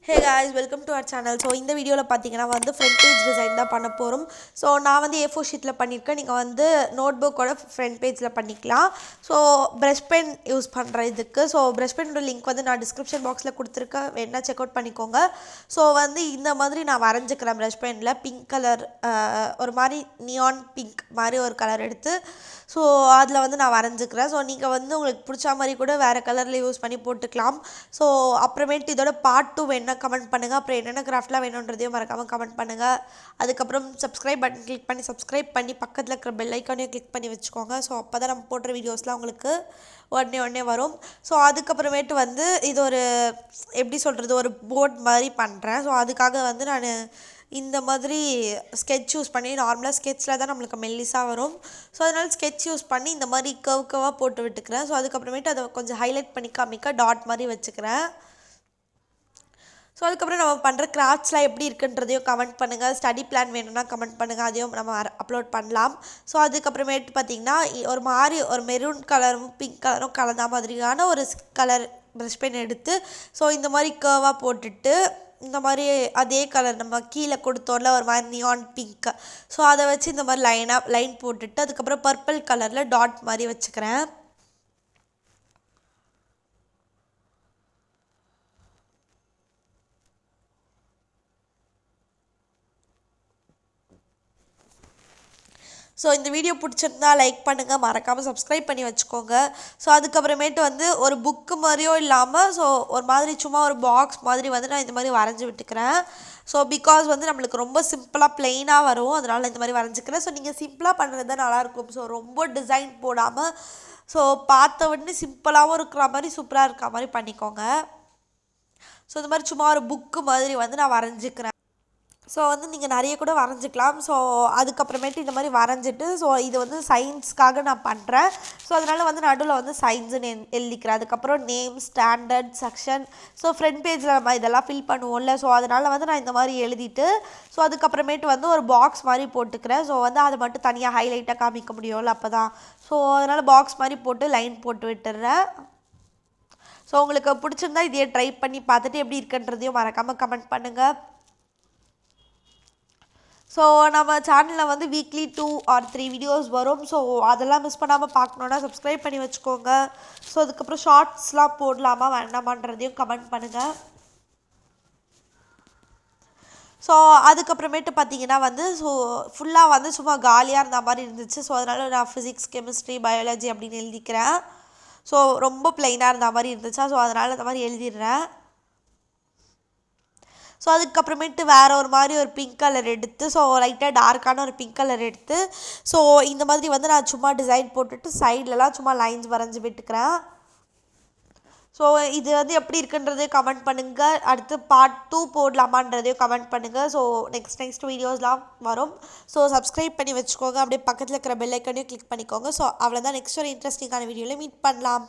Hey guys, welcome to our channel. So இந்த வீடியோல பாத்தீங்கன்னா வந்து front page design தான் பண்ண போறோம். So நான் வந்து A4 sheetல பண்ணிருக்கேன். நீங்க வந்து notebookோட front pageல பண்ணிக்கலாம். So brush pen யூஸ் பண்றேன் இதுக்கு. So brush pen ஓட லிங்க் வந்து நான் description boxல கொடுத்திருக்கேன். வேணா செக் அவுட் பண்ணிக்கோங்க. So வந்து இந்த மாதிரி நான் வரைஞ்சிக்கிறேன் brush penல pink கலர் ஒரு மாதிரி neon pink மாதிரி ஒரு கலர் எடுத்து ஸோ அதில் வந்து நான் வரைஞ்சிக்கிறேன். ஸோ நீங்கள் வந்து உங்களுக்கு பிடிச்ச மாதிரி கூட வேறு கலரில் யூஸ் பண்ணி போட்டுக்கலாம். ஸோ அப்புறமேட்டு இதோட பார்ட் 2 வேணுன்னா கமெண்ட் பண்ணுங்கள். அப்புறம் என்னென்ன கிராஃப்ட்லாம் வேணுன்றதையும் மறக்காமல் கமெண்ட் பண்ணுங்கள். அதுக்கப்புறம் சப்ஸ்கிரைப் பட்டன் கிளிக் பண்ணி சப்ஸ்கிரைப் பண்ணி பக்கத்தில் இருக்கிற பெல் ஐக்கானையும் கிளிக் பண்ணி வச்சுக்கோங்க. ஸோ அப்போ தான் நம்ம போடுற வீடியோஸ்லாம் உங்களுக்கு உடனே வரும். ஸோ அதுக்கப்புறமேட்டு வந்து இது ஒரு எப்படி சொல்கிறது ஒரு போர்ட் மாதிரி பண்ணுறேன். ஸோ அதுக்காக வந்து நான் இந்த மாதிரி ஸ்கெட்ச் யூஸ் பண்ணி நார்மலாக ஸ்கெட்சில் தான் நம்மளுக்கு மெல்லிஸாக வரும். ஸோ அதனால் ஸ்கெட்ச் யூஸ் பண்ணி இந்த மாதிரி கர்வாக போட்டு விட்டுக்கிறேன். ஸோ அதுக்கப்புறமேட்டு அதை கொஞ்சம் ஹைலைட் பண்ணி காமிக்க டாட் மாதிரி வச்சுக்கிறேன். ஸோ அதுக்கப்புறம் நம்ம பண்ணுற கிராஃப்ட்ஸ்லாம் எப்படி இருக்குன்றதையும் கமெண்ட் பண்ணுங்கள். ஸ்டடி பிளான் வேணும்னா கமெண்ட் பண்ணுங்கள். அதையும் நம்ம அப்லோட் பண்ணலாம். ஸோ அதுக்கப்புறமேட்டு பார்த்திங்கன்னா ஒரு மாதிரி ஒரு மெரூன் கலரும் பிங்க் கலரும் கலந்த மாதிரியான ஒரு கலர் ப்ரஷ் பென் எடுத்து ஸோ இந்த மாதிரி கர்வாக போட்டுட்டு இந்த மாதிரி அதே கலர் நம்ம கீழே கொடுத்தோம்ல ஒரு மாதிரி நியான் பிங்க் ஸோ அதை வச்சு இந்த மாதிரி லைன் போட்டுட்டு அதுக்கப்புறம் பர்பிள் கலரில் டாட் மாதிரி வச்சுக்கிறேன். ஸோ இந்த வீடியோ பிடிச்சிருந்தா லைக் பண்ணுங்கள், மறக்காமல் சப்ஸ்கிரைப் பண்ணி வச்சுக்கோங்க. ஸோ அதுக்கப்புறமேட்டு வந்து ஒரு புக்கு மாதிரியோ இல்லாமல் ஸோ ஒரு மாதிரி சும்மா ஒரு பாக்ஸ் மாதிரி வந்து நான் இந்த மாதிரி வரைஞ்சி விட்டுக்கிறேன். ஸோ பிகாஸ் வந்து நம்மளுக்கு ரொம்ப சிம்பிளாக ப்ளெயினாக வரும், அதனால் இந்த மாதிரி வரைஞ்சிக்கிறேன். ஸோ நீங்கள் சிம்பிளாக பண்ணுறது தான் நல்லாயிருக்கும். ஸோ ரொம்ப டிசைன் போடாமல் ஸோ பார்த்த உடனே சிம்பிளாகவும் இருக்கிற மாதிரி சூப்பராக இருக்கிற மாதிரி பண்ணிக்கோங்க. ஸோ இந்த மாதிரி சும்மா ஒரு புக்கு மாதிரி வந்து நான் வரைஞ்சிக்கிறேன். ஸோ வந்து நீங்கள் நிறைய கூட வரைஞ்சிக்கலாம். ஸோ அதுக்கப்புறமேட்டு இந்த மாதிரி வரைஞ்சிட்டு ஸோ இது வந்து சயின்ஸ்க்காக நான் பண்ணுறேன். ஸோ அதனால் வந்து நடுவில் வந்து சயின்ஸுன்னு எழுதிக்கிறேன். அதுக்கப்புறம் name, standard, section so front பேஜில் நம்ம இதெல்லாம் ஃபில் பண்ணுவோம்ல. ஸோ அதனால் வந்து நான் இந்த மாதிரி எழுதிட்டு ஸோ அதுக்கப்புறமேட்டு வந்து ஒரு பாக்ஸ் மாதிரி போட்டுக்கிறேன். ஸோ வந்து அதை மட்டும் தனியாக ஹைலைட்டாக காமிக்க முடியும்ல அப்போ தான். ஸோ அதனால் பாக்ஸ் மாதிரி போட்டு லைன் போட்டு விட்டுடுறேன். ஸோ உங்களுக்கு பிடிச்சிருந்தா இதையே ட்ரை பண்ணி பார்த்துட்டு எப்படி இருக்குன்றதையும் மறக்காமல் கமெண்ட் பண்ணுங்கள். ஸோ நம்ம சேனலில் வந்து வீக்லி 2 or 3 வீடியோஸ் வரும். ஸோ அதெல்லாம் மிஸ் பண்ணாமல் பார்க்கணுன்னா சப்ஸ்கிரைப் பண்ணி வச்சுக்கோங்க. ஸோ அதுக்கப்புறம் ஷார்ட்ஸ்லாம் போடலாமா வேண்டாமான்றதையும் கமெண்ட் பண்ணுங்கள். ஸோ அதுக்கப்புறமேட்டு பார்த்திங்கன்னா வந்து ஸோ ஃபுல்லாக வந்து சும்மா காலியாக இருந்த மாதிரி இருந்துச்சு. ஸோ அதனால் நான் ஃபிசிக்ஸ், கெமிஸ்ட்ரி, பயாலஜி அப்படின்னு எழுதிக்கிறேன். ஸோ ரொம்ப ப்ளைனாக இருந்த மாதிரி இருந்துச்சா ஸோ அதனால் இந்த மாதிரி எழுதிடுறேன். ஸோ அதுக்கப்புறமேட்டு வேறு ஒரு மாதிரி ஒரு பிங்க் கலர் எடுத்து ஸோ லைட்டாக டார்க்கான ஒரு பிங்க் கலர் எடுத்து ஸோ இந்த மாதிரி வந்து நான் சும்மா டிசைன் போட்டுட்டு சைட்லலாம் சும்மா லைன்ஸ் வரைஞ்சி விட்டுக்கிறேன். ஸோ இது வந்து எப்படி இருக்குன்றதையும் கமெண்ட் பண்ணுங்கள். அடுத்து பார்ட் 2 போடலாமான்றதையும் கமெண்ட் பண்ணுங்கள். ஸோ நெக்ஸ்ட் வீடியோஸ்லாம் வரும். ஸோ சப்ஸ்கிரைப் பண்ணி வச்சுக்கோங்க. அப்படியே பக்கத்தில் இருக்கிற பெல் ஐக்கானையும் கிளிக் பண்ணிக்கோங்க. ஸோ அவ்வளோதான். நெக்ஸ்ட் ஒரு இன்ட்ரெஸ்டிங்கான வீடியோவில் மீட் பண்ணலாம்.